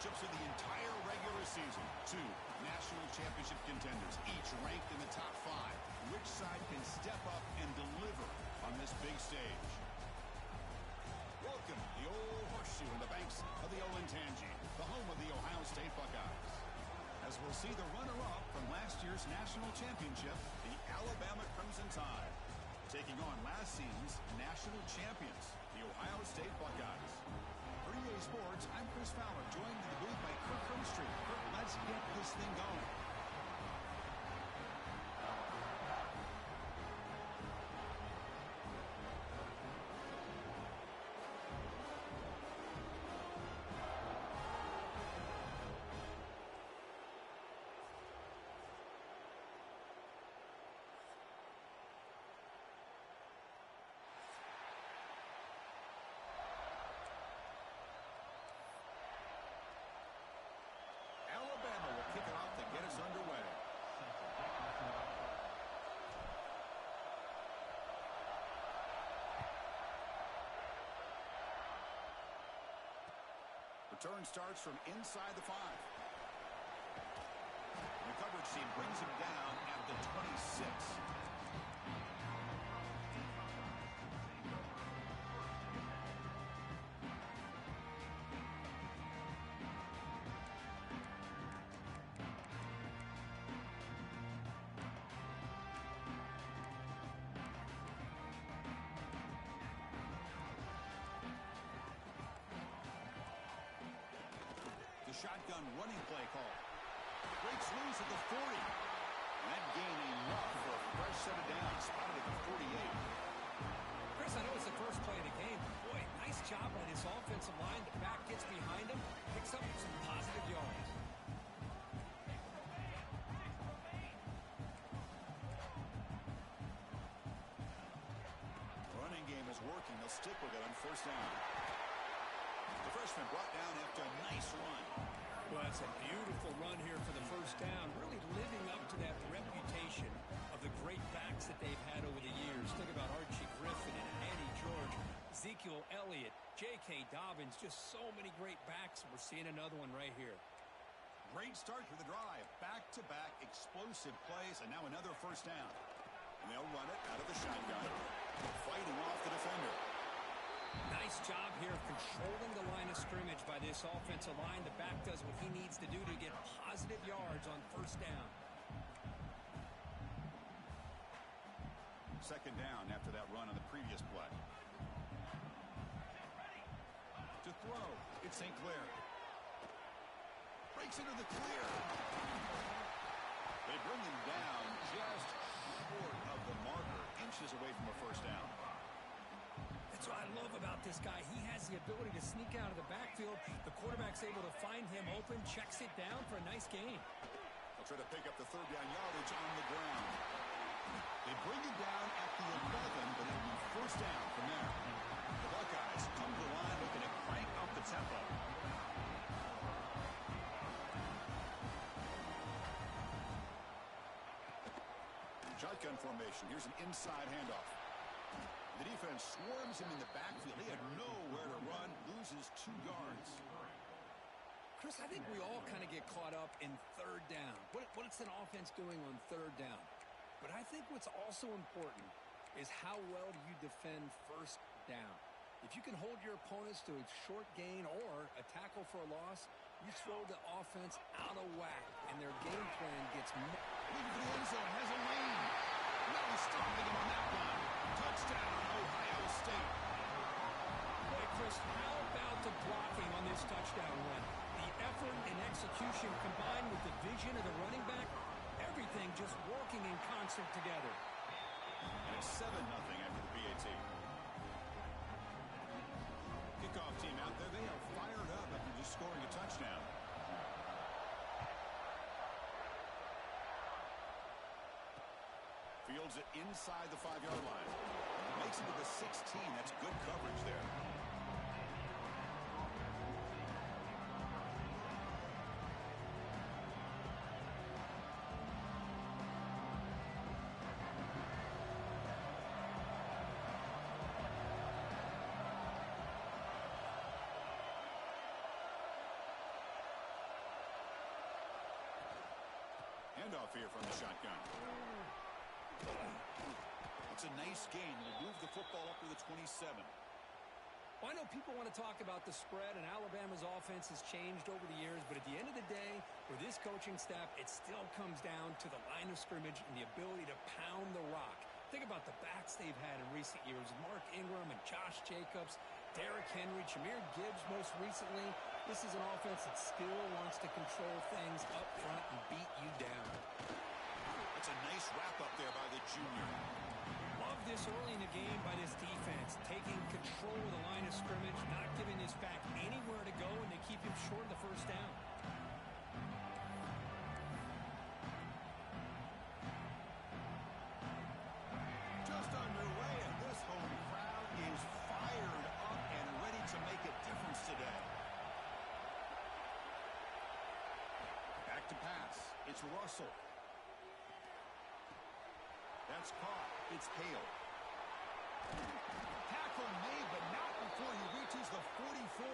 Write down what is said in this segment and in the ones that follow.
matchups of the entire regular season. Two national championship contenders, each ranked in the top 5. Which side can step up and deliver on this big stage? Welcome to the old horseshoe in the banks of the Olentangy, the home of the Ohio State Buckeyes. As we'll see the runner-up from last year's national championship, the Alabama Crimson Tide, taking on last season's national champions, the Ohio State Buckeyes. For EA Sports, I'm Chris Fowler, joined in the booth by Kirk Herbstreit. Kirk, let's get this thing going. Alabama will kick it off to get us underway. Return starts from inside the 5. The coverage team brings him down at the 26. Shotgun running play call. Breaks loose at the 40. And that gain enough for a fresh set of downs. Spotted at the 48. Chris, I know it's the first play of the game. Boy, nice job by this offensive line. The back gets behind him. Picks up some positive yards. Running game is working. They'll stick with it on first down. The freshman brought down after a nice run. Well, that's a beautiful run here for the first down, really living up to that reputation of the great backs that they've had over the years. Think about Archie Griffin and Eddie George, Ezekiel Elliott, J.K. Dobbins, just so many great backs. We're seeing another one right here. Great start to the drive. Back-to-back explosive plays, and now another first down. And they'll run it out of the shotgun, fighting off the defender. Nice job here controlling the line of scrimmage by this offensive line. The back does what he needs to do to get positive yards on first down. Second down after that run on the previous play. To throw, it's St. Clair. Breaks into the clear. They bring him down just short of the marker, inches away from a first down. That's what I love about this guy. He has the ability to sneak out of the backfield. The quarterback's able to find him open, checks it down for a nice gain. They'll try to pick up the third down yardage on the ground. They bring it down at the 11, but it'll be first down from there. The Buckeyes come to the line looking to crank up the tempo. Shotgun formation. Here's an inside handoff. The defense swarms him in the backfield. He had nowhere to run, loses 2 yards. Chris, I think we all kind of get caught up in third down. What's an offense doing on third down? But I think what's also important is how well do you defend first down. If you can hold your opponents to a short gain or a tackle for a loss, you throw the offense out of whack, and their game plan gets messed. Has a lane. Really stopping him on that one. Touchdown, Ohio State. Boy, Chris, how about the blocking on this touchdown run? The effort and execution combined with the vision of the running back, everything just working in concert together. And it's 7-0 after the PAT. Kickoff team out there, they are fired up after just scoring a touchdown. Fields it inside the 5-yard line. Makes it to the 16. That's good coverage there. Handoff here from the shotgun. It's a nice gain. We'll move the football up to the 27. Well, I know people want to talk about the spread, and Alabama's offense has changed over the years, but at the end of the day, for this coaching staff, it still comes down to the line of scrimmage and the ability to pound the rock. Think about the backs they've had in recent years, Mark Ingram and Josh Jacobs, Derrick Henry, Jahmyr Gibbs most recently. This is an offense that still wants to control things up front and beat you down. That's a nice wrap up there by the junior. Love this early in the game by this defense, taking control of the line of scrimmage, not giving this back anywhere to go, and they keep him short of the first down. Just underway, and this home crowd is fired up and ready to make a difference today. Back to pass. It's Russell. That's caught. It's Hale. Tackle made, but not before he reaches the 44.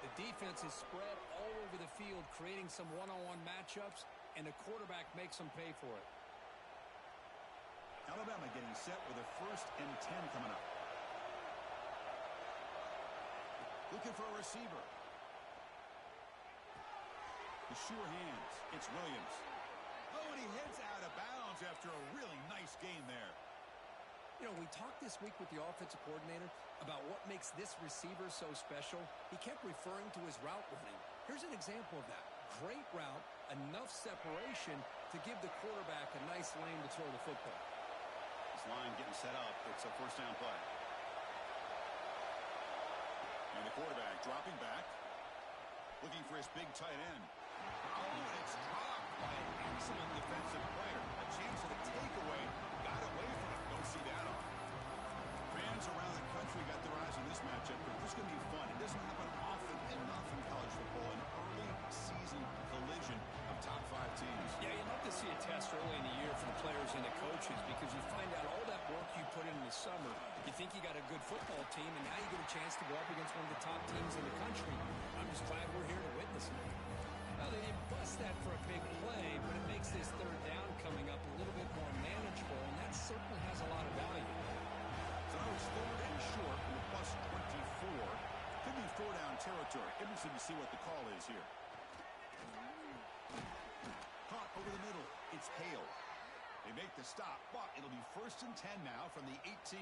The defense is spread all over the field, creating some one-on-one matchups, and the quarterback makes them pay for it. Alabama getting set with a 1st and 10 coming up. Looking for a receiver. The sure hands. It's Williams. Oh, and he heads out of bounds after a really nice game there. You know, we talked this week with the offensive coordinator about what makes this receiver so special. He kept referring to his route running. Here's an example of that. Great route, enough separation to give the quarterback a nice lane to throw the football. This line getting set up. It's a 1st down play. And the quarterback dropping back, looking for his big tight end. Oh, and it's dropped by an excellent defensive player. A chance at a takeaway. Got away from it. Don't see that on. Fans around the country got their eyes on this matchup, but this is going to be fun. It doesn't happen often enough in college football. An early season collision of top 5 teams. Yeah, you'd love to see a test early in the year for the players and the coaches because you find out all that work you put in the summer. You think you got a good football team, and now you get a chance to go up against one of the top teams in the country. I'm just glad we're here to witness it. Well, they didn't bust that for a big play, but it makes this 3rd down coming up a little bit more manageable, and that certainly has a lot of value. So now it's 3rd and short from the plus 24. Could be 4-down territory. Interesting to see what the call is here. Caught over the middle. It's Hale. They make the stop, but it'll be 1st and 10 now from the 18.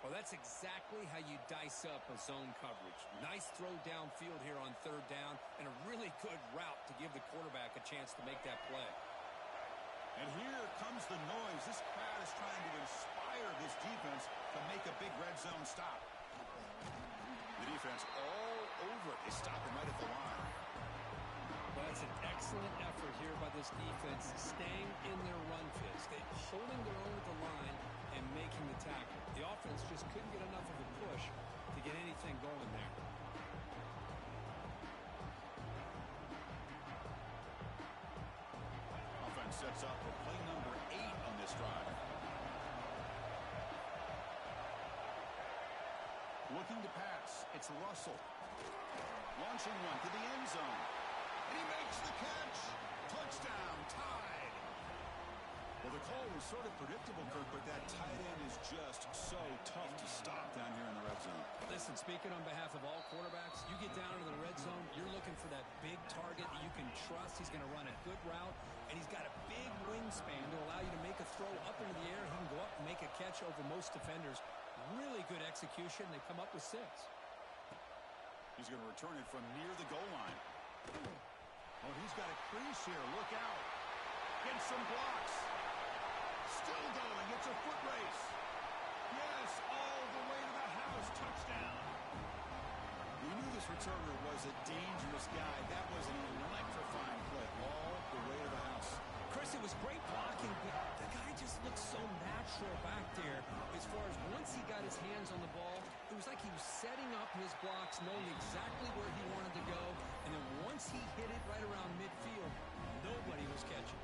Well, that's exactly how you dice up a zone coverage. Nice throw downfield here on 3rd down, and a really good route to give the quarterback a chance to make that play. And here comes the noise. This crowd is trying to inspire this defense to make a big red zone stop. The defense all over it. They stop him right at the line. Well, that's an excellent effort here by this defense, staying in their run fist. They're holding their own at the line and making the tackle. The offense just couldn't get enough of a push to get anything going there. Offense sets up for play number 8 on this drive. Looking to pass. It's Russell. Launching one to the end zone. And he makes the catch. Touchdown, tied. Well, the call was sort of predictable, Kirk, but that tight end is just so tough to stop down here in the red zone. Listen, speaking on behalf of all quarterbacks, you get down into the red zone, you're looking for that big target that you can trust. He's going to run a good route, and he's got a big wingspan to allow you to make a throw up into the air. He can go up and make a catch over most defenders. Really good execution. They come up with 6. He's going to return it from near the goal line. Oh, he's got a crease here. Look out. Gets some blocks. Still going. It's a foot race. Yes, all the way to the house. Touchdown. We knew this returner was a dangerous guy. That was an electrifying play all the way to the house. Chris, it was great blocking, but the guy just looked so natural back there. As far as once he got his hands on the ball, it was like he was setting up his blocks, knowing exactly where he wanted to go. And then once he hit it right around midfield, nobody was catching.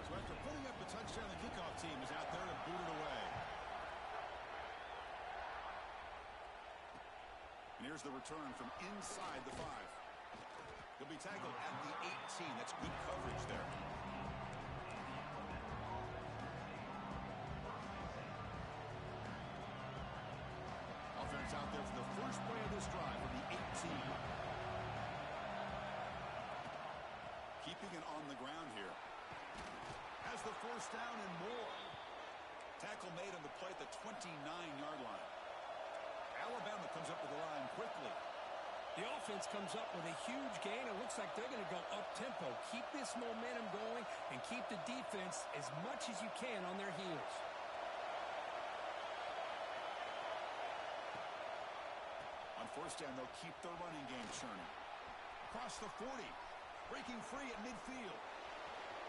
So after putting up a touchdown, the kickoff team is out there to boot it away. And here's the return from inside the 5. He'll be tackled at the 18. That's good coverage there. Offense out there for the first play of this drive from the 18. Keeping it on the ground here. Has the first down and more. Tackle made on the play at the 29-yard line. Alabama comes up with the line quickly. The offense comes up with a huge gain. It looks like they're going to go up-tempo. Keep this momentum going and keep the defense as much as you can on their heels. On first down, they'll keep their running game churning. Across the 40. Breaking free at midfield.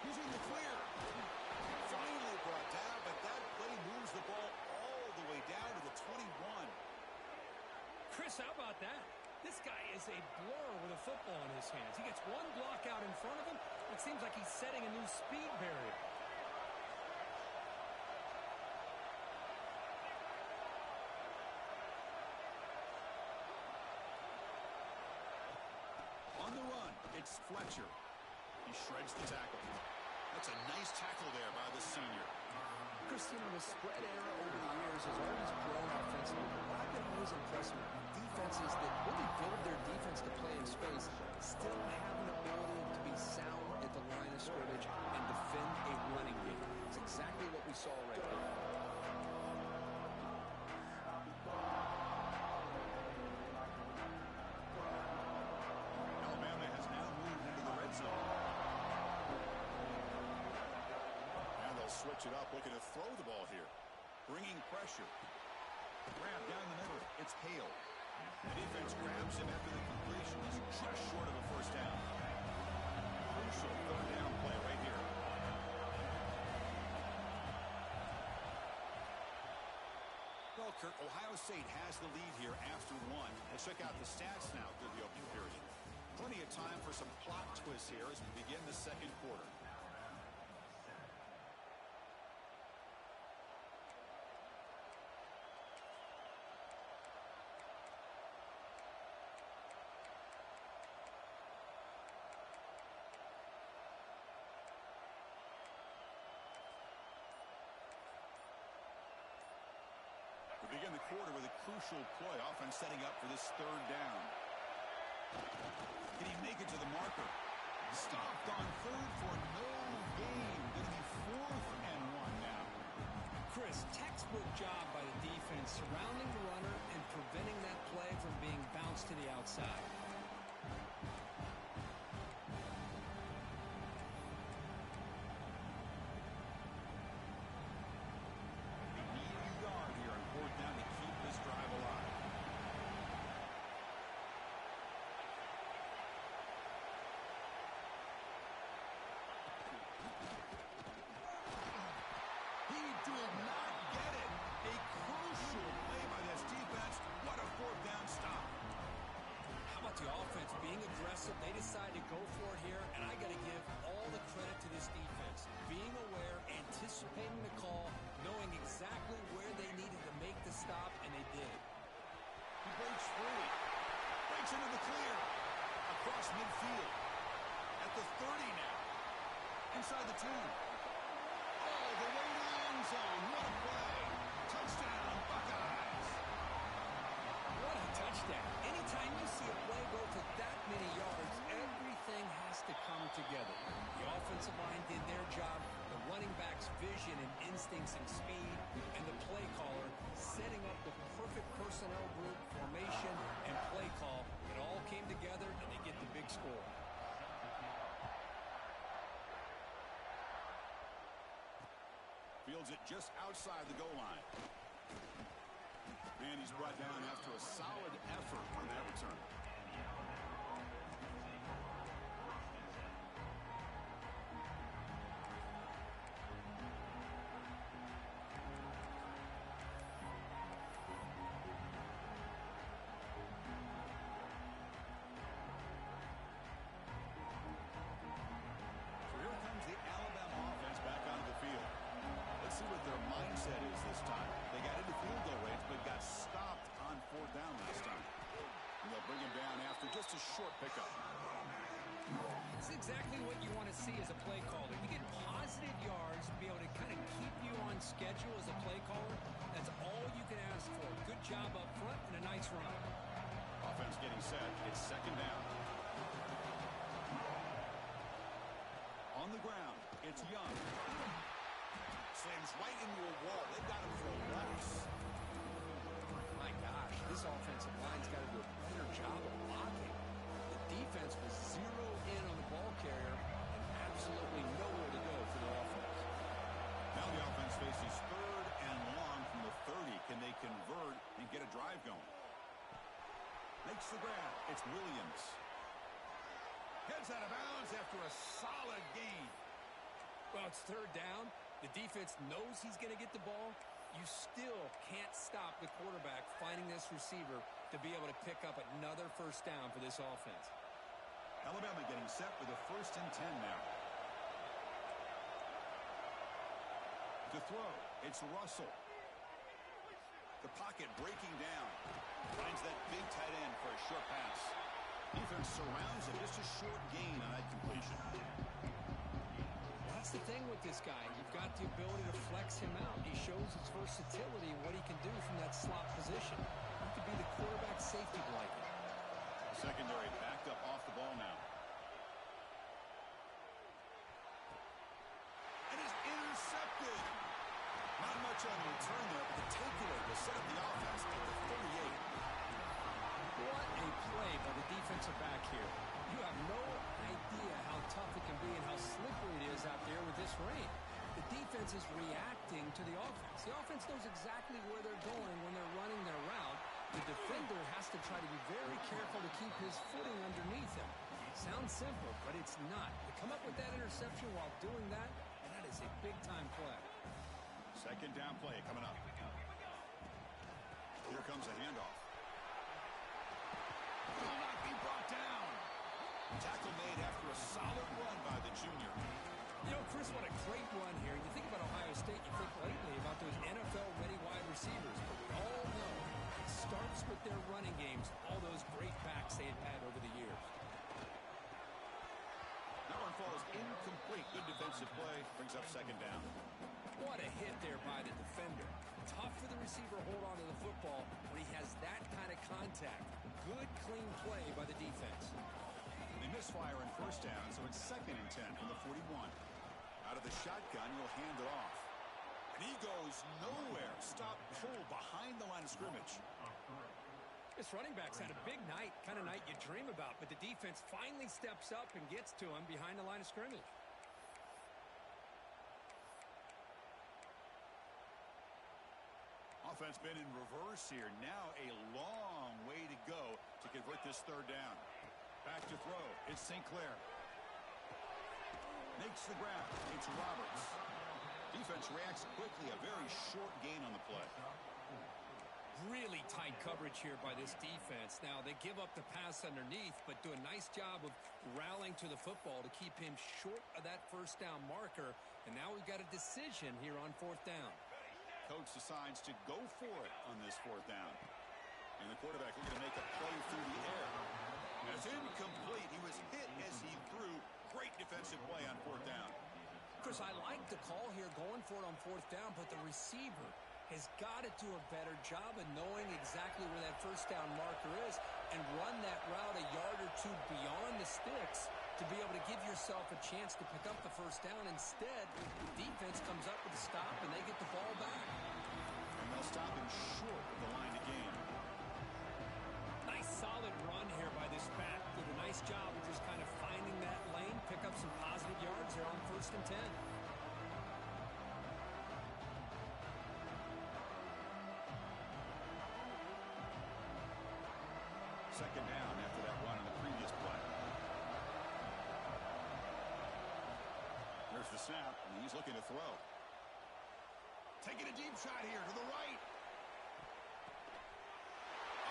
He's in the clear. Finally brought down, but that play moves the ball all the way down to the 21. Chris, how about that? This guy is a blur with a football in his hands. He gets one block out in front of him. It seems like he's setting a new speed barrier. On the run, it's Fletcher. He shreds the tackle. That's a nice tackle there by the senior. Christian, the spread era over the years has always grown offensively. What I've been always impressed with defenses that really build their defense to play in space still have an ability to be sound at the line of scrimmage and defend a running game. It's exactly what we saw right there. Alabama has now moved into the red zone. Now they'll switch it up, looking to throw the ball here. Bringing pressure. Grab down the middle. It's Hale. The defense grabs him after the completion. He's just short of a first down. Crucial third down play right here. Well, Kirk, Ohio State has the lead here after one. Let's check out the stats now through the opening period. Plenty of time for some plot twists here as we begin the second quarter. We begin the quarter with a crucial play. Offense setting up for this third down. Can he make it to the marker? Stopped on third for no gain. Going to be 4th and 1 now. Chris, textbook job by the defense surrounding the runner and preventing that play from being bounced to the outside. They decide to go for it here, and I got to give all the credit to this defense. Being aware, anticipating the call, knowing exactly where they needed to make the stop, and they did it. He breaks free. Breaks into the clear. Across midfield. At the 30 now. Inside the 10. All the way to the end zone. What a play. Touchdown, Buckeyes. What a touchdown. Anytime you see a play go for that many yards, everything has to come together. The offensive line did their job, the running back's vision and instincts and speed, and the play caller setting up the perfect personnel group, formation, and play call. It all came together, and they get the big score. Fields it just outside the goal line. And he's brought down after a solid effort on that return. So here comes the Alabama offense back onto the field. Let's see what their mindset is this time. They got into field goal range, but got stopped on 4th down last time. And they'll bring him down after just a short pickup. It's exactly what you want to see as a play caller. You get positive yards, be able to kind of keep you on schedule as a play caller. That's all you can ask for. Good job up front and a nice run. Offense getting set. It's second down. On the ground, it's Young. Slams right into a wall. They've got him for a loss. My gosh, this offensive line's got to do a better job of blocking. The defense was zeroed in on the ball carrier and absolutely nowhere to go for the offense. Now the offense faces third and long from the 30. Can they convert and get a drive going? Makes the grab. It's Williams. Heads out of bounds after a solid gain. Well, it's third down. The defense knows he's going to get the ball. You still can't stop the quarterback finding this receiver to be able to pick up another first down for this offense. Alabama getting set for the 1st and 10 now. To throw, it's Russell. The pocket breaking down. Finds that big tight end for a short pass. Defense surrounds him. Just a short gain on that completion. That's the thing with this guy. You've got the ability to flex him out. He shows his versatility and what he can do from that slot position. He could be the quarterback safety blanket. Secondary backed up off the ball now. And is intercepted. Not much on the return there, but the takeaway will set up the offense at the 38. What a play by the defensive back here. You have no idea how tough it can be and how slippery it is out there with this rain. The defense is reacting to the offense. The offense knows exactly where they're going when they're running their route. The defender has to try to be very careful to keep his footing underneath him. Sounds simple, but it's not. To come up with that interception while doing that, that is a big-time play. Second down play coming up. Here comes a handoff. Will not be brought down. Tackle made after a solid run by the junior. You know, Chris, what a great run here. You think about Ohio State, you think lately about those NFL-ready wide receivers. But we all know it starts with their running games, all those great backs they have had over the years. That one falls incomplete. Good defensive play. Brings up second down. What a hit there by the defender. Tough for the receiver to hold on to the football when he has that kind of contact. Good, clean play by the defense. They misfire on first down, so it's second and 10 from the 41. Out of the shotgun, he'll hand it off. And he goes nowhere. Stop pull behind the line of scrimmage. This running back's had a big night, kind of night you dream about, but the defense finally steps up and gets to him behind the line of scrimmage. Offense been in reverse here. Now a long way to go to convert this third down. Back to throw. It's St. Clair. Makes the grab. It's Roberts. Defense reacts quickly. A very short gain on the play. Really tight coverage here by this defense. Now, they give up the pass underneath, but do a nice job of rallying to the football to keep him short of that first down marker. And now we've got a decision here on fourth down. Coach decides to go for it on this fourth down. And the quarterback looking to make a play through the air. It's incomplete. He was hit as he threw. Great defensive play on fourth down. Chris, I like the call here going for it on fourth down, but the receiver has got to do a better job of knowing exactly where that first down marker is and run that route a yard or two beyond the sticks to be able to give yourself a chance to pick up the first down. Instead, the defense comes up with a stop and they get the ball back. And they'll stop him short of the line of game. Nice solid run here by this back. Did a nice job of just kind of finding that lane, pick up some positive yards there on 1st and 10. Second down after that run on the previous play. There's the snap, and he's looking to throw. Taking a deep shot here to the right.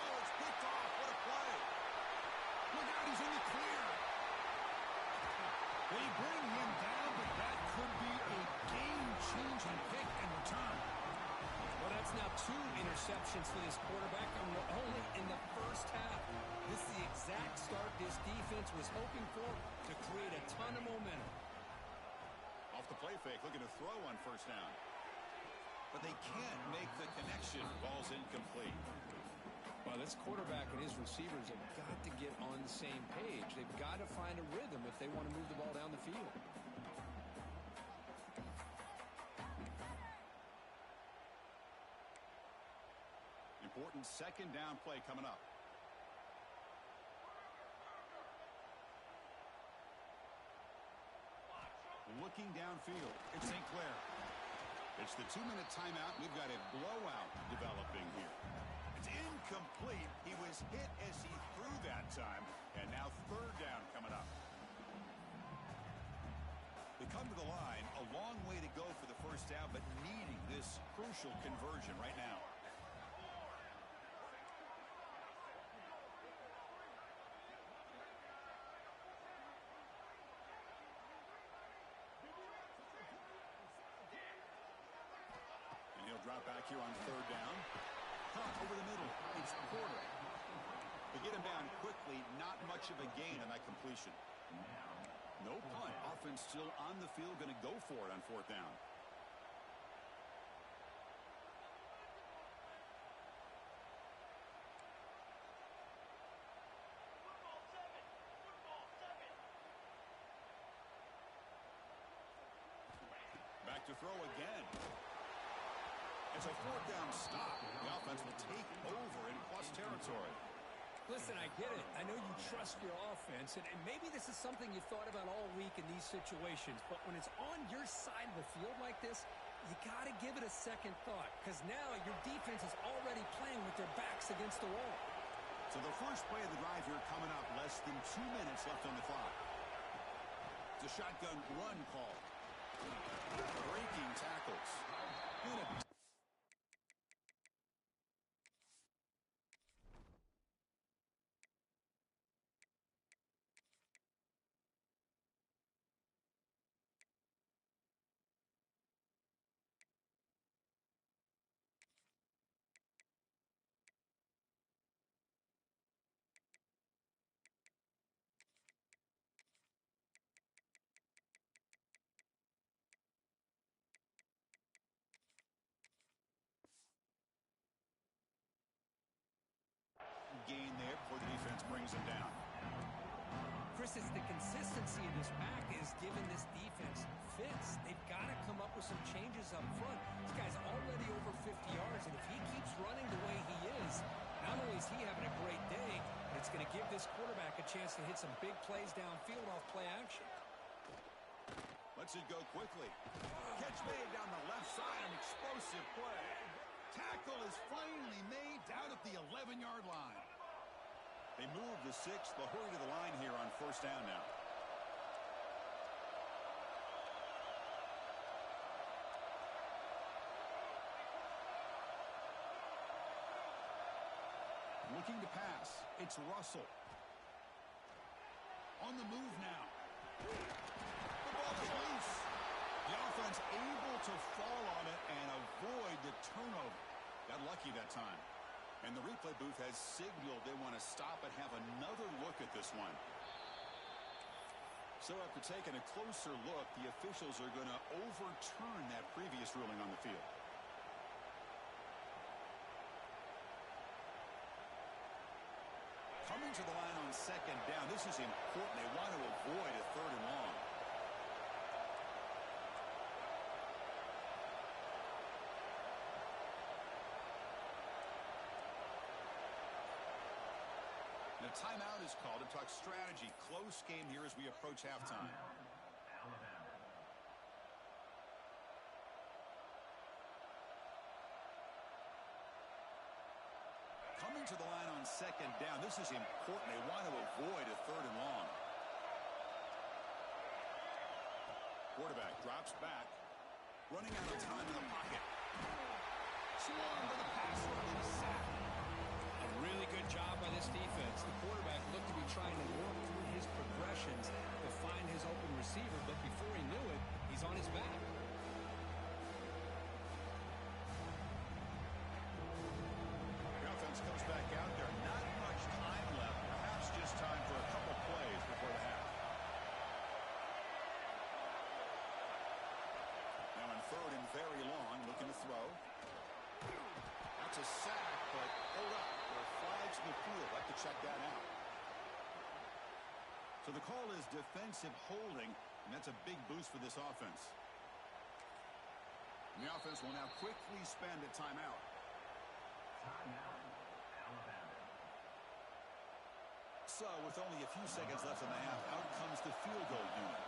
Oh, it's picked off. What a play. Look out, he's in the clear. They bring him down, but that could be a game-changing pick and return. Well, that That's now 2 interceptions for this quarterback, and we're only in the first half. This is the exact start this defense was hoping for to create a ton of momentum. Off the play fake, looking to throw on first down. But they can't make the connection. Ball's incomplete. Well, this quarterback and his receivers have got to get on the same page. They've got to find a rhythm if they want to move the ball down the field. Important second down play coming up. Looking downfield, it's St. Clair. It's the 2-minute timeout. We've got a blowout developing here. It's incomplete. He was hit as he threw that time. And now third down coming up. They come to the line, a long way to go for the first down, but needing this crucial conversion right now. Drop back here on third down. Punt over the middle. It's Porter. They get him down quickly. Not much of a gain on that completion. No punt. Offense still on the field. Going to go for it on fourth down. Back to throw again. It's a fourth down stop. The offense will take over in plus territory. Listen, I get it. I know you trust your offense, and maybe this is something you thought about all week in these situations, but when it's on your side of the field like this, you got to give it a second thought, because now your defense is already playing with their backs against the wall. So the first play of the drive here coming up, less than 2 minutes left on the clock. It's a shotgun run call. Breaking tackles. Gain there before the defense brings him down. Chris, it's the consistency in this back is giving this defense fits. They've got to come up with some changes up front. This guy's already over 50 yards, and if he keeps running the way he is, not only is he having a great day, but it's going to give this quarterback a chance to hit some big plays downfield off play action. Lets it go quickly. Catch made down the left side, an explosive play. Tackle is finally made down at the 11-yard line. They move the 6. They'll hurry to the line here on first down now. Looking to pass. It's Russell. On the move now. The ball is loose. The offense able to fall on it and avoid the turnover. Got lucky that time. And the replay booth has signaled they want to stop and have another look at this one. So after taking a closer look, the officials are going to overturn that previous ruling on the field. Coming to the line on second down. This is important. They want to avoid a third and long. And a timeout is called to talk strategy. Close game here as we approach halftime. Coming to the line on second down. This is important. They want to avoid a third and long. Quarterback drops back. Running out of time in the pocket. Swung to the passer and a sack. A really good job by this defense. The quarterback looked to be trying to work through his progressions to find his open receiver, but before he knew it, he's on his back. third and very long, looking to throw. That's a sack, but hold up. There are flags in the field. Have to check that out. So the call is defensive holding, and that's a big boost for this offense. The offense will now quickly spend a timeout. Timeout, Alabama. So with only a few seconds left in the half, out comes the field goal unit.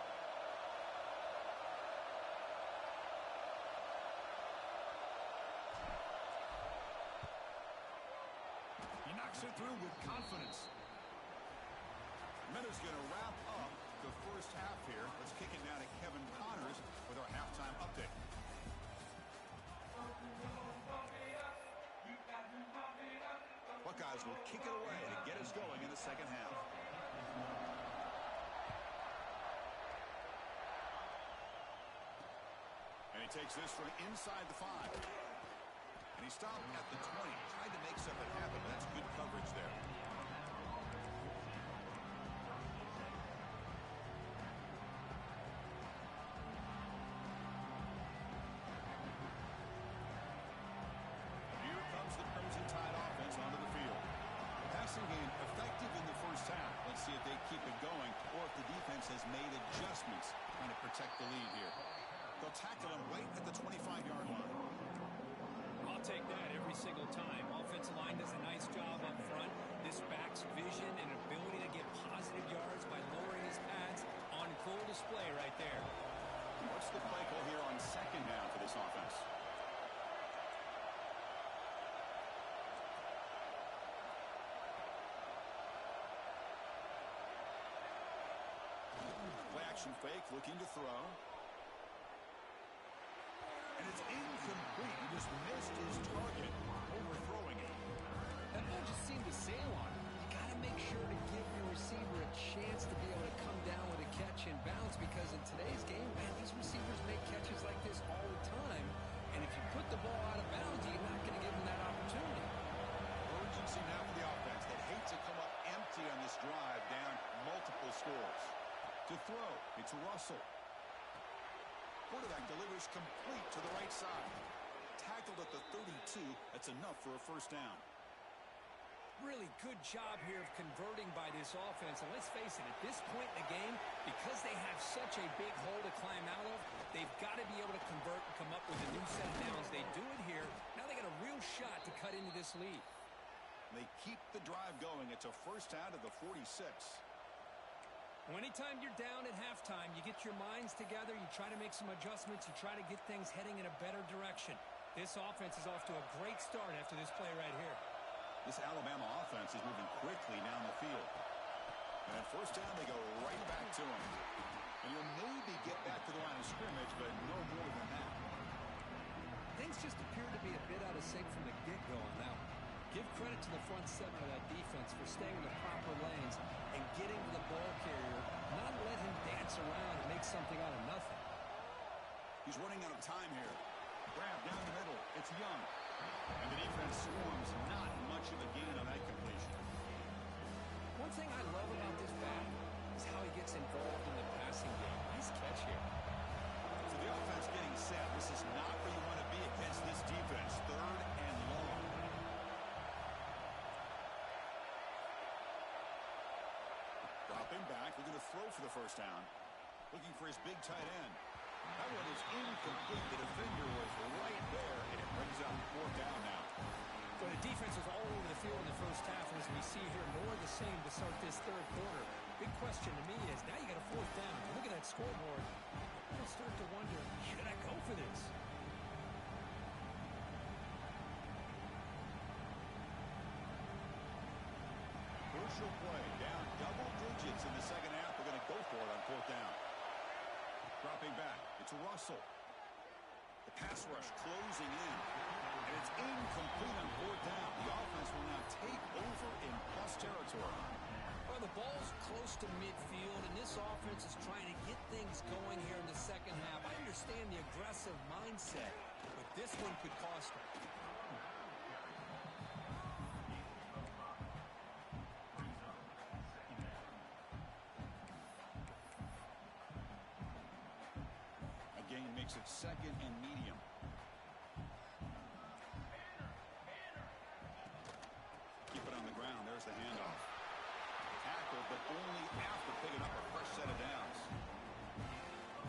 He knocks it through with confidence. Minuta's going to wrap up the first half here. Let's kick it now to Kevin Connors with our halftime update. Buckeyes will kick it away to get us going in the second half. And he takes this from inside the 5. And he stopped at the 20. Tried to make something happen, but that's good coverage there. Here comes the Crimson Tide offense onto the field. Passing game effective in the first half. Let's see if they keep it going or if the defense has made adjustments trying to protect the lead here. They'll tackle him right at the 25-yard line. I'll take that every single time. Offensive line does a nice job up front. This back's vision and ability to get positive yards by lowering his pads on full display right there. What's the play call here on second down for this offense? Play action fake, looking to throw. And it's incomplete. He just missed his target, overthrowing it. That ball just seemed to sail on him. You got to make sure to give your receiver a chance to be able to come down with a catch and bounce, because in today's game, man, these receivers make catches like this all the time. And if you put the ball out of bounds, you're not going to give them that opportunity. Urgency now for the offense. They hate to come up empty on this drive, down multiple scores. To throw, it's Russell. Quarterback delivers complete to the right side. Tackled at the 32. That's enough for a first down. Really good job here of converting by this offense. And let's face it, at this point in the game, because they have such a big hole to climb out of, they've got to be able to convert and come up with a new set of downs. They do it here. Now they got a real shot to cut into this lead. They keep the drive going. It's a first down to the 46. Well, anytime you're down at halftime, you get your minds together, you try to make some adjustments, you try to get things heading in a better direction. This offense is off to a great start after this play right here. This Alabama offense is moving quickly down the field. And at first down, they go right back to him. And you'll maybe get back to the line of scrimmage, but no more than that. Things just appear to be a bit out of sync from the get-go on that one. Give credit to the front seven of that defense for staying in the proper lanes and getting to the ball carrier, not let him dance around and make something out of nothing. He's running out of time here. Grab down the middle. It's Young. And the defense swarms. Not much of a gain on that completion. One thing I love about this back is how he gets involved in the passing game. Nice catch here. So the offense getting set. This is not where you want to be against this defense. Third and long. Dropping back. We're going to throw for the first down. Looking for his big tight end. That one is incomplete. The defender was right there, and it brings up fourth down now. So the defense was all over the field in the first half, and as we see here, more of the same to start this third quarter. Big question to me is, now you got a fourth down. Look at that scoreboard. You'll start to wonder, should I go for this? Crucial play. Down double digits in the second half. We're going to go for it on fourth down. Dropping back. It's Russell. The pass rush closing in. And it's incomplete on fourth down. The offense will now take over in plus territory. Well, the ball's close to midfield, and this offense is trying to get things going here in the second half. I understand the aggressive mindset, but this one could cost them. second and medium. Keep it on the ground. There's the handoff. Tackle, but only after picking up a fresh set of downs.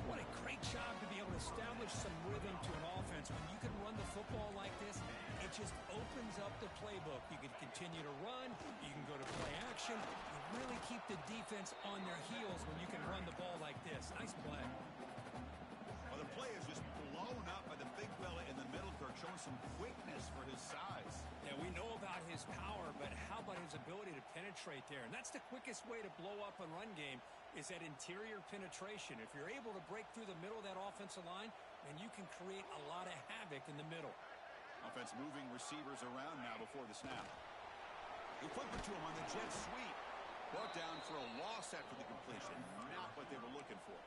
What a great job to be able to establish some rhythm to an offense. When you can run the football like this, it just opens up the playbook. You can continue to run. You can go to play action. You really keep the defense on their heels when you can run the ball like this. Nice play. Well, the play is just blown up by the big fella in the middle, Kirk, showing some quickness for his size. Yeah, we know about his power, but how about his ability to penetrate there? And that's the quickest way to blow up a run game, is that interior penetration. If you're able to break through the middle of that offensive line, then you can create a lot of havoc in the middle. Offense moving receivers around now before the snap. They flip it to him on the jet sweep. Brought down for a loss after the completion. Not what they were looking for.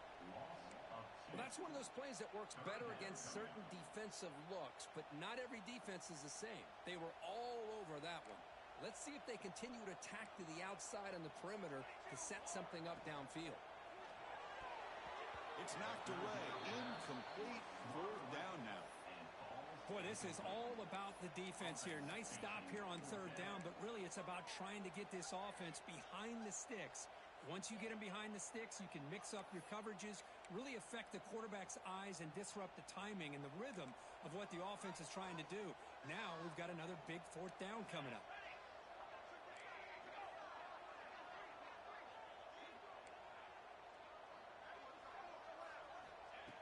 Well, that's one of those plays that works better against certain defensive looks, but not every defense is the same. They were all over that one. Let's see if they continue to attack to the outside on the perimeter to set something up downfield. It's knocked away. Incomplete. Fourth down now. Boy, this is all about the defense here. Nice stop here on third down, but really it's about trying to get this offense behind the sticks. Once you get them behind the sticks, you can mix up your coverages, really affect the quarterback's eyes, and disrupt the timing and the rhythm of what the offense is trying to do. Now we've got another big fourth down coming up.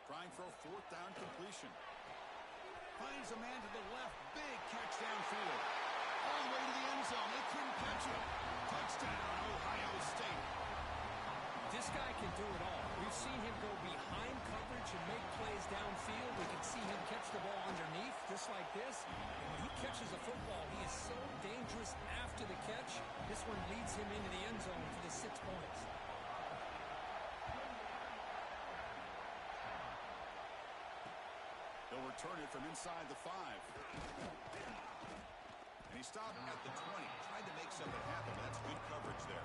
Trying for a fourth down completion. Finds a man to the left. Big catch downfield. All the way to the end zone. They couldn't catch him. Touchdown, Ohio State. This guy can do it all. We've seen him go behind coverage and make plays downfield. We can see him catch the ball underneath, just like this. And when he catches a football, he is so dangerous after the catch. This one leads him into the end zone for the 6 points. They'll return it from inside the 5. And he stopped at the 20. Tried to make something happen, but that's good coverage there.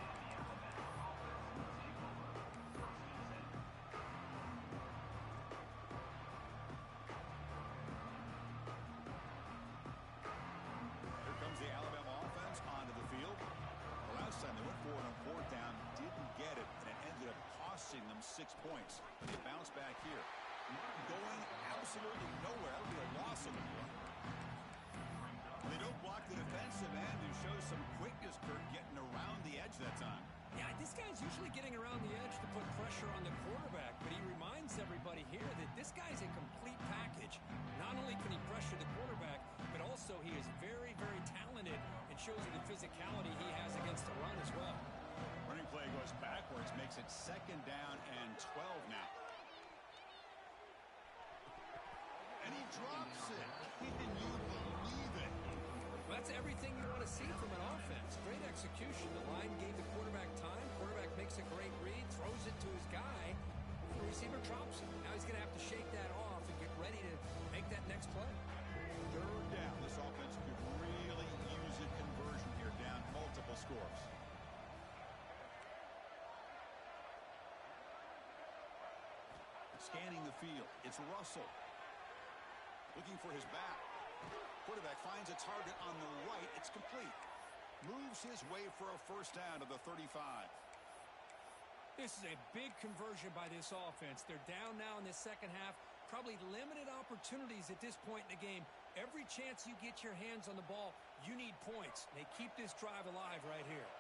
Here comes the Alabama offense onto the field. The last time they went for it on fourth down, didn't get it, and it ended up costing them 6 points. But they bounce back here. Going absolutely nowhere. That'll be a loss of the play. They don't block the defensive end and show some quickness, Kirk, getting around the edge that time. Yeah, this guy's usually getting around the edge to put pressure on the quarterback, but he reminds everybody here that this guy's a complete package. Not only can he pressure the quarterback, but also he is very, very talented and shows you the physicality he has against the run as well. Running play goes backwards, makes it second down and 12 now. And he drops it. Can you believe it? Well, that's everything you want to see from an offense. Great execution. The line gave the quarterback time. Quarterback makes a great read, throws it to his guy. The receiver drops it. Now he's going to have to shake that off and get ready to make that next play. Third down. This offense could really use a conversion here, down multiple scores. Scanning the field. It's Russell. Looking for his back. Quarterback finds a target on the right. It's complete. Moves his way for a first down to the 35. This is a big conversion by this offense. They're down now in the second half. Probably limited opportunities at this point in the game. Every chance you get your hands on the ball, you need points. They keep this drive alive right here.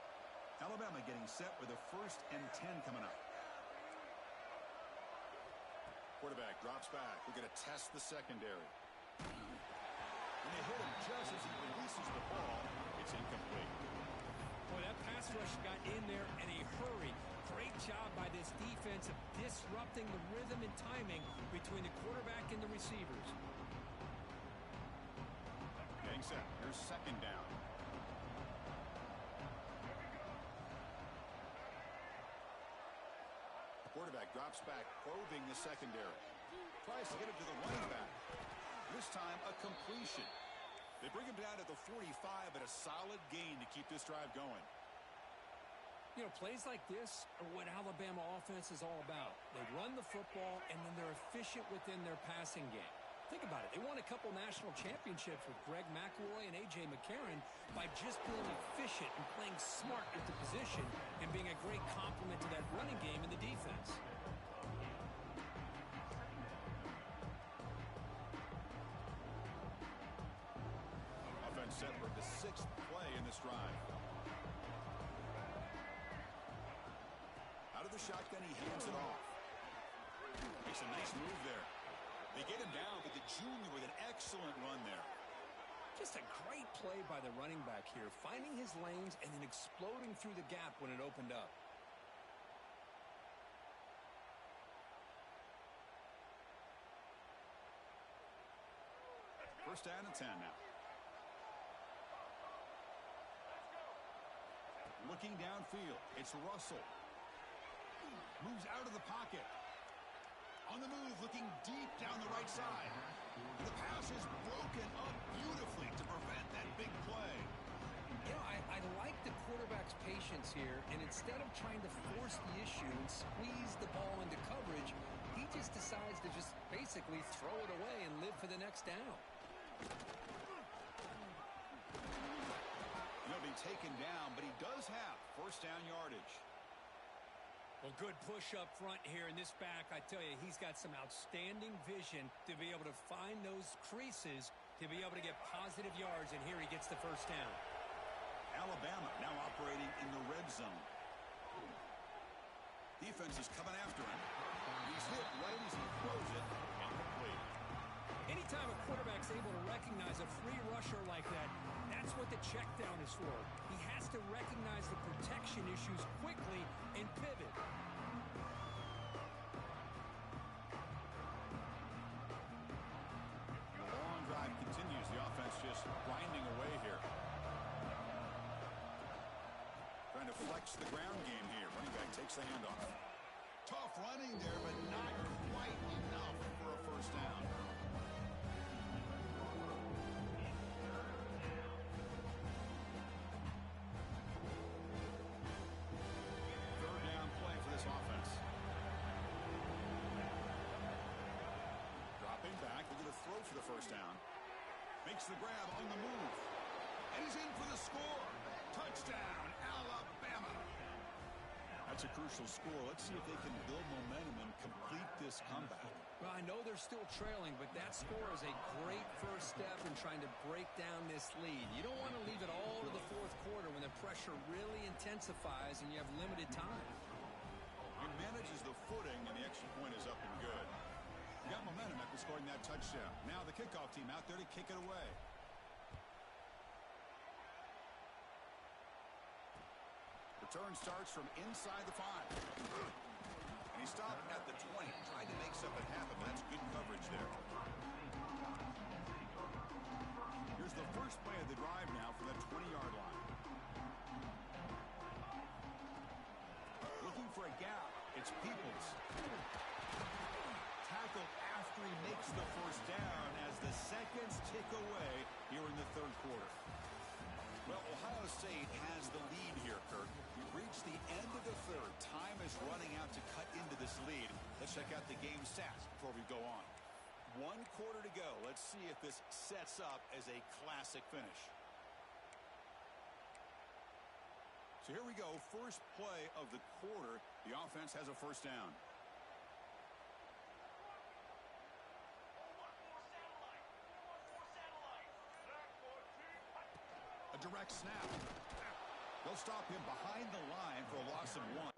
Alabama getting set with a 1st and 10 coming up. Quarterback drops back. We're going to test the secondary. And they hit him just as he releases the ball. It's incomplete. Boy, that pass rush got in there in a hurry. Great job by this defense of disrupting the rhythm and timing between the quarterback and the receivers. Getting set. Here's second down. Quarterback drops back, probing the secondary. Tries to get it to the running back. This time, a completion. They bring him down to the 45, but a solid gain to keep this drive going. You know, plays like this are what Alabama offense is all about. They run the football, and then they're efficient within their passing game. Think about it. They won a couple national championships with Greg McElroy and A.J. McCarron by just being efficient and playing smart at the position and being a great complement to that running game in the defense. Offense set for the 6th play in this drive. Out of the shotgun, he hands it off. Makes a nice move there. They get him down, but the junior with an excellent run there. Just a great play by the running back here, finding his lanes and then exploding through the gap when it opened up. First down and 10 now. Looking downfield, it's Russell. Moves out of the pocket. On the move, looking deep down the right side. The pass is broken up beautifully to prevent that big play. You know, I like the quarterback's patience here, and instead of trying to force the issue and squeeze the ball into coverage, he just decides to just basically throw it away and live for the next down. He'll be taken down, but he does have first down yardage. Well, good push up front here in this back. I tell you, he's got some outstanding vision to be able to find those creases, to be able to get positive yards, and here he gets the first down. Alabama now operating in the red zone. Defense is coming after him. He's hit right as he throws it. Incomplete. Anytime a quarterback's able to recognize a free rusher like that, that's what the check down is for. He has to recognize the protection issues quickly and pivot. The long drive continues. The offense just grinding away here. Trying to flex the ground game here. Running back takes the handoff. Tough running there, but not quite enough for a first down. Third down play for this offense. Dropping back, looking to throw for the first down. Makes the grab on the move. And he's in for the score. Touchdown, Alabama. That's a crucial score. Let's see if they can build momentum and complete this comeback. Well, I know they're still trailing, but that score is a great first step in trying to break down this lead. You don't want to leave it all to the fourth quarter when the pressure really intensifies and you have limited time. He manages the footing, and the extra point is up and good. He got momentum after scoring that touchdown. Now the kickoff team out there to kick it away. Return starts from inside the 5. And he stopped at the 20. Tried to make something happen, but that's good coverage there. Here's the first play of the drive now from the 20-yard line. Looking for a gap. It's Peoples. Tackled after he makes the first down as the seconds tick away here in the third quarter. Well, Ohio State has the lead here, Kirk. We've reached the end of the third. Time is running out to cut into this lead. Let's check out the game stats before we go on. 1 quarter to go. Let's see if this sets up as a classic finish. So here we go. First play of the quarter. The offense has a first down. A direct snap. They'll stop him behind the line for a loss of 1.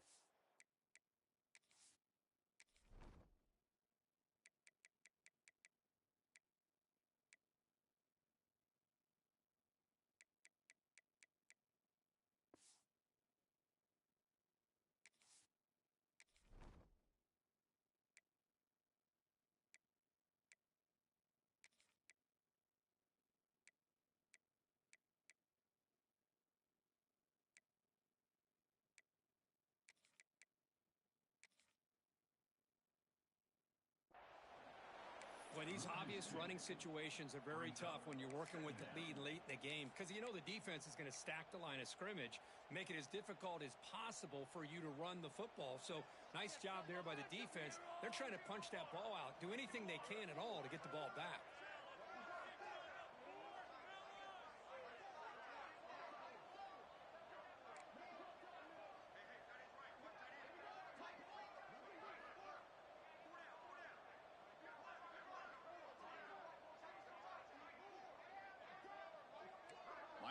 Well, these obvious running situations are very tough when you're working with the lead late in the game because you know the defense is going to stack the line of scrimmage, make it as difficult as possible for you to run the football. So nice job there by the defense. They're trying to punch that ball out, do anything they can at all to get the ball back.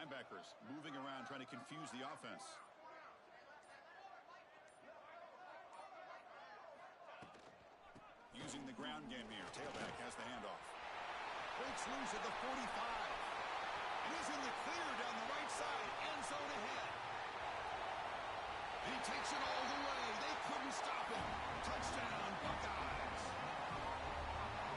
Linebackers moving around, trying to confuse the offense. Using the ground game here. Tailback has the handoff. Breaks loose at the 45. And he's in the clear down the right side. End zone ahead. And he takes it all the way. They couldn't stop him. Touchdown, Buckeyes.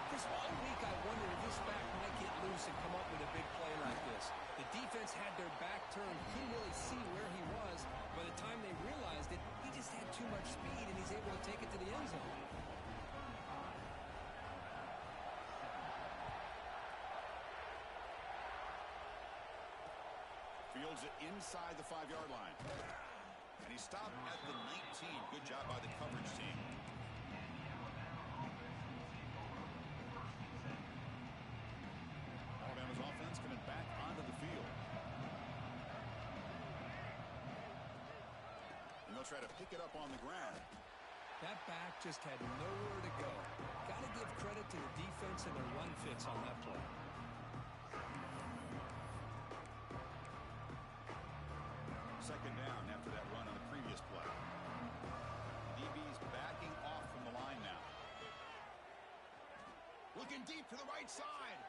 Chris, all week I wondered if this back might get loose and come up with a big play like this. The defense had their back turned, couldn't really see where he was. By the time they realized it, he just had too much speed, and he's able to take it to the end zone. Fields it inside the 5-yard line. And he stopped at the 19. Good job by the coverage team. Alabama's offense coming back onto the field. And they'll try to pick it up on the ground. That back just had nowhere to go. Got to give credit to the defense and their run fits on that play. Second down after that run on the previous play. DB's backing off from the line now. Looking deep to the right side.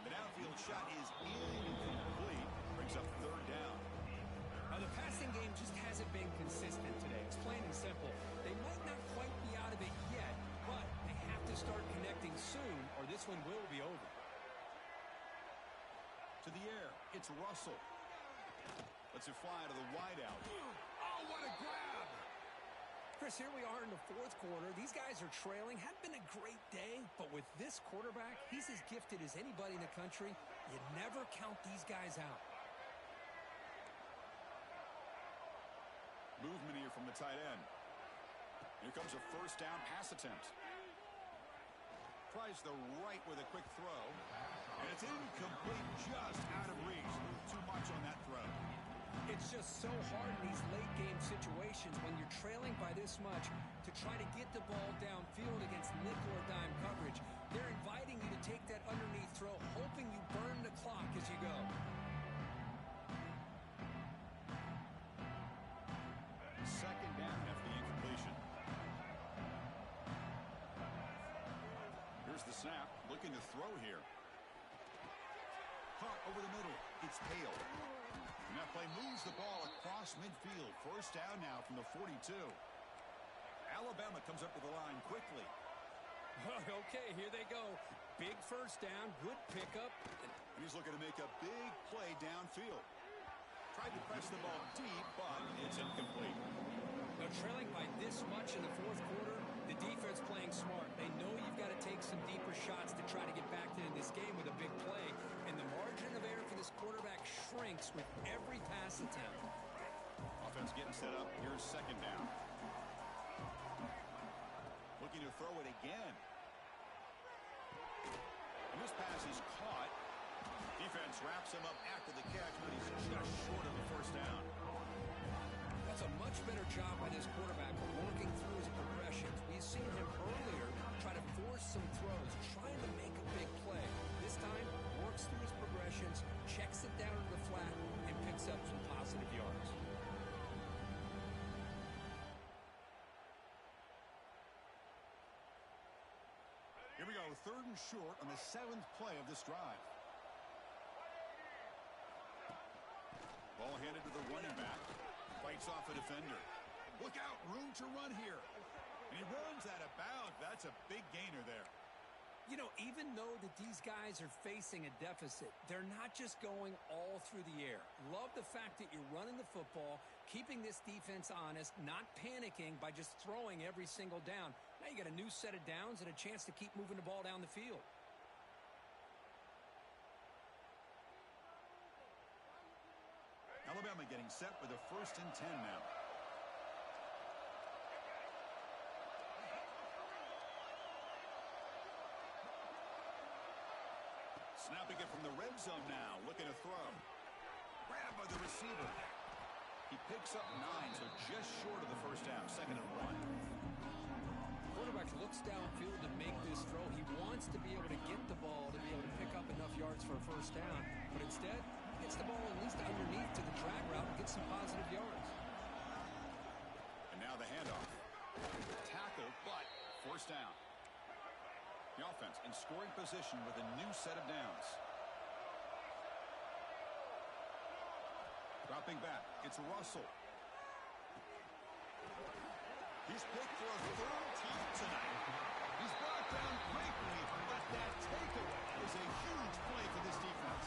The downfield shot is incomplete. Brings up third down. Now, the passing game just hasn't been consistent today. It's plain and simple. They might not quite be out of it yet, but they have to start connecting soon or this one will be over. To the air, it's Russell. Lets it fly to the wideout. Oh, what a grab! Chris, here we are in the fourth quarter. These guys are trailing. Hadn't been a great day, but with this quarterback, he's as gifted as anybody in the country. You never count these guys out. Movement here from the tight end. Here comes a first down pass attempt. Tries the right with a quick throw. And it's incomplete, just out of reach. Too much on that throw. It's just so hard in these late game situations when you're trailing by this much to try to get the ball downfield against nickel or dime coverage. They're inviting you to take that underneath throw, hoping you burn the clock as you go. Second down after the incompletion. Here's the snap. Looking to throw here. Caught over the middle. It's Hale. And that play moves the ball across midfield. First down now from the 42. Alabama comes up to the line quickly. Okay, here they go. Big first down, good pickup. And he's looking to make a big play downfield. Tried to press the ball deep, but it's incomplete. Now, trailing by this much in the fourth quarter, the defense playing smart. They know you've got to take some deeper shots to try to get back into this game with a big play. And the margin of error for this quarterback shrinks with every pass attempt. Offense getting set up. Here's second down. Looking to throw it again. And this pass is caught. Defense wraps him up after the catch, but he's just short of the first down. That's a much better job by this quarterback of working through his progressions. We've seen him earlier try to force some throws, trying to make a big play. This time, works through his progressions, checks it down to the flat, and picks up some positive yards. Here we go, third and short on the 7th play of this drive. Ball handed to the running back. Fights off a defender. Look out, room to run here. And he runs out of bounds. That's a big gainer there. You know, even though that these guys are facing a deficit, they're not just going all through the air. Love the fact that you're running the football, keeping this defense honest, not panicking by just throwing every single down. Now you got a new set of downs and a chance to keep moving the ball down the field. Alabama getting set with a 1st and 10 now. Snapping it from the red zone now, looking to throw. Grabbed by the receiver. He picks up 9, so just short of the first down, 2nd and 1. Quarterback looks downfield to make this throw. He wants to be able to get the ball to be able to pick up enough yards for a first down, but instead gets the ball at least underneath to the drag route and gets some positive yards. And now the handoff. Tackle, but forced down. The offense in scoring position with a new set of downs. Dropping back, it's Russell. He's picked for a 3rd time tonight. He's brought down quickly, but that takeaway is a huge play for this defense.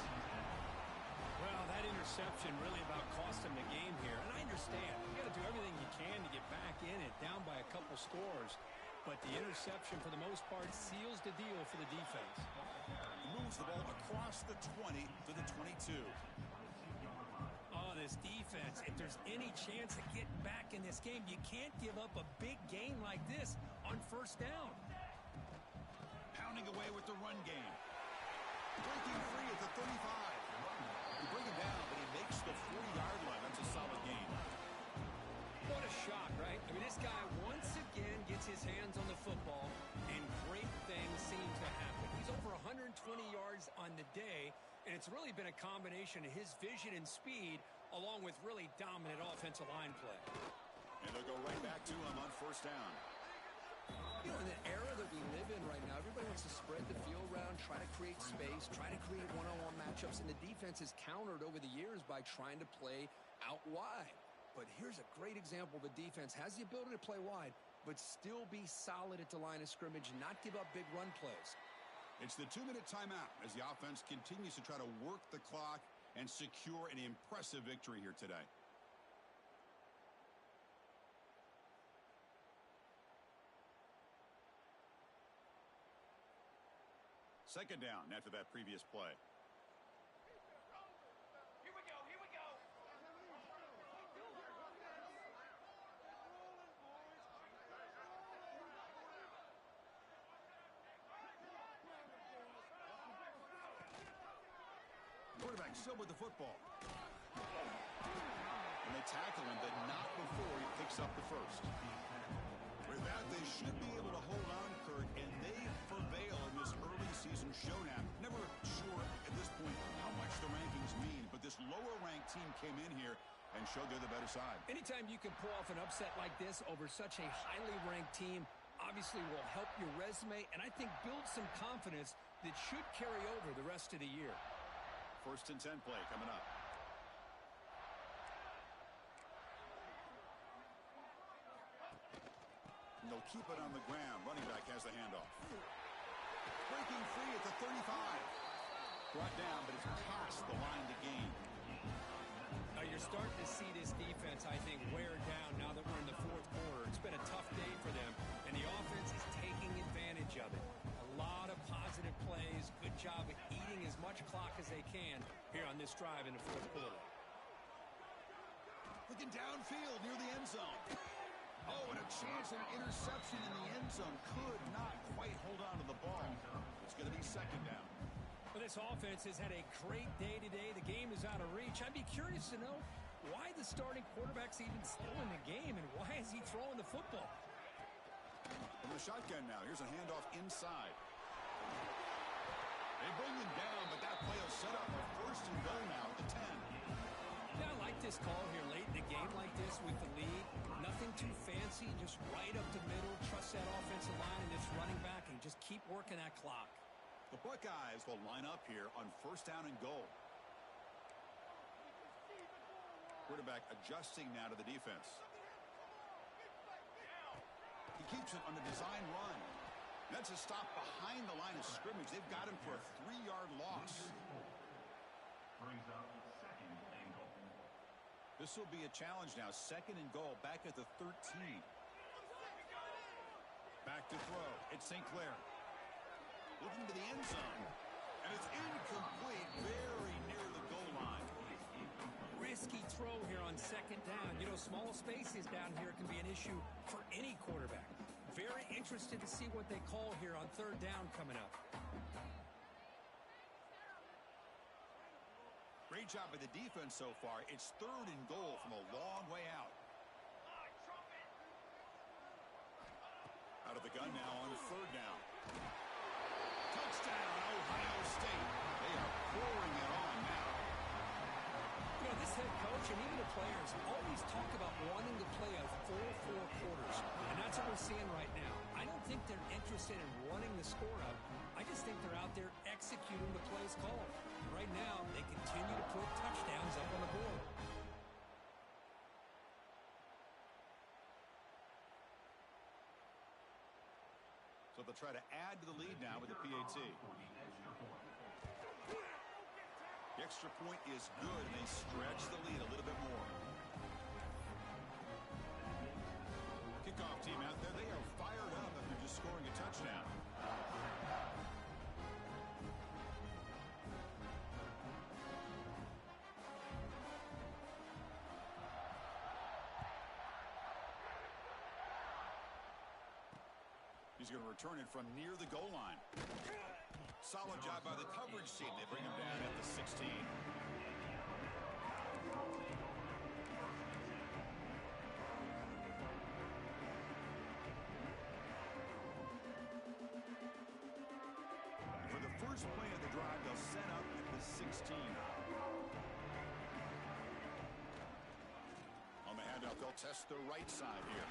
Well, that interception really about cost him the game here. And I understand. You got to do everything you can to get back in it, down by a couple scores. But the interception, for the most part, seals the deal for the defense. He moves the ball across the 20 to the 22. Oh, this defense, if there's any chance of getting back in this game, you can't give up a big gain like this on first down. Pounding away with the run game. Breaking free at the 35. You bring him down, but he makes the 40-yard line. That's a solid gain. What a shock, right? I mean, this guy once again gets his hands on the football, and great things seem to happen. He's over 120 yards on the day, and it's really been a combination of his vision and speed along with really dominant offensive line play. And they'll go right back to him on first down. You know, in the era that we live in right now, everybody wants to spread the field around, try to create space, try to create one-on-one matchups, and the defense has countered over the years by trying to play out wide. But here's a great example. The defense has the ability to play wide, but still be solid at the line of scrimmage and not give up big run plays. It's the 2-minute timeout as the offense continues to try to work the clock and secure an impressive victory here today. Second down after that previous play. Quarterback still with the football. And they tackle him, but not before he picks up the first. With that, they should be able to hold on, Kirk, and they prevail in this early season showdown. Never sure at this point how much the rankings mean, but this lower-ranked team came in here and showed they're the better side. Anytime you can pull off an upset like this over such a highly ranked team, obviously will help your resume, and I think build some confidence that should carry over the rest of the year. 1st and 10 play coming up. And they'll keep it on the ground. Running back has the handoff. Breaking free at the 35. Brought down, but it's past the line to gain. You're starting to see this defense, I think, wear down now that we're in the 4th quarter. It's been a tough day for them, and the offense is taking advantage of it. A lot of positive plays. Good job at eating as much clock as they can here on this drive in the 4th quarter. Looking downfield near the end zone. Oh, and a chance at an interception in the end zone. Could not quite hold on to the ball. It's going to be second down. Well, this offense has had a great day today. The game is out of reach. I'd be curious to know why the starting quarterback's even still in the game, and why is he throwing the football? From the shotgun now. Here's a handoff inside. They bring him down, but that play will set up a 1st and goal now at the 10. Yeah, I like this call here late in the game like this with the lead. Nothing too fancy, just right up the middle. Trust that offensive line and this running back and just keep working that clock. The Buckeyes will line up here on 1st down and goal. Quarterback adjusting now to the defense. He keeps it on the design run. That's a stop behind the line of scrimmage. They've got him for a 3-yard loss. Brings up 2nd and goal. This will be a challenge now. 2nd and goal back at the 13. Back to throw. It's St. Clair. Looking to the end zone. And it's incomplete, very near the goal line. Risky throw here on second down. You know, small spaces down here can be an issue for any quarterback. Very interested to see what they call here on third down coming up. Great job by the defense so far. It's third and goal from a long way out. Out of the gun now on third down. Touchdown, Ohio State. They are pouring it on now. You know, this head coach and even the players always talk about wanting to play a full 4 quarters. And that's what we're seeing right now. I don't think they're interested in running the score up. I just think they're out there executing the plays called. Right now, they continue to put touchdowns up on the board. So they'll try to add to the lead now with the PAT. The extra point is good, and they stretch the lead a little bit more. Kickoff team out there, they are fired up after just scoring a touchdown. He's going to return it from near the goal line. Solid job by the coverage team. They bring him down at the 16. For the first play of the drive, they'll set up at the 16. On the handout, they'll test the right side here.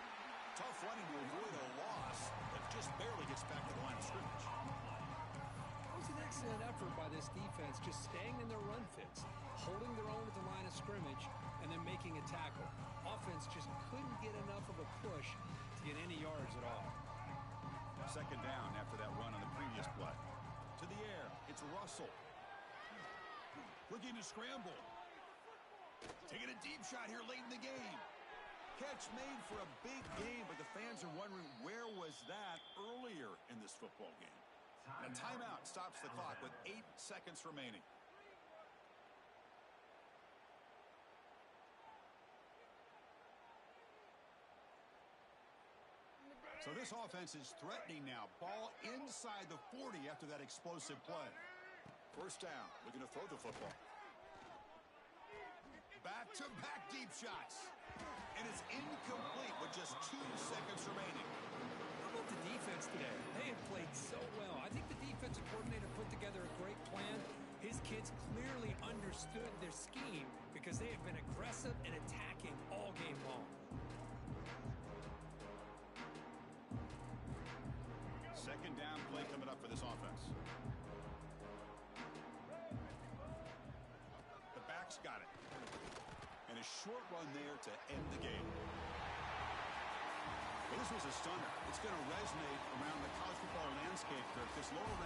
Tough running to avoid a loss that just barely gets back to the line of scrimmage. That was an excellent effort by this defense, just staying in their run fits, holding their own at the line of scrimmage, and then making a tackle. Offense just couldn't get enough of a push to get any yards at all. Second down after that run on the previous play. To the air, it's Russell. Looking to scramble. Taking a deep shot here late in the game. Catch made for a big game, but the fans are wondering where was that earlier in this football game. And a timeout stops the clock with 8 seconds remaining. So this offense is threatening now. Ball inside the 40 after that explosive play. First down, looking to throw the football. Back-to-back deep shots. And it's incomplete with just 2 seconds remaining. How about the defense today? They have played so well. I think the defensive coordinator put together a great plan. His kids clearly understood their scheme because they have been aggressive and attacking all game long. Second down play coming up for this offense. The back's got it. And a short run there to end the game. Well, this was a stunner. It's going to resonate around the college football landscape, Kirk. This lower range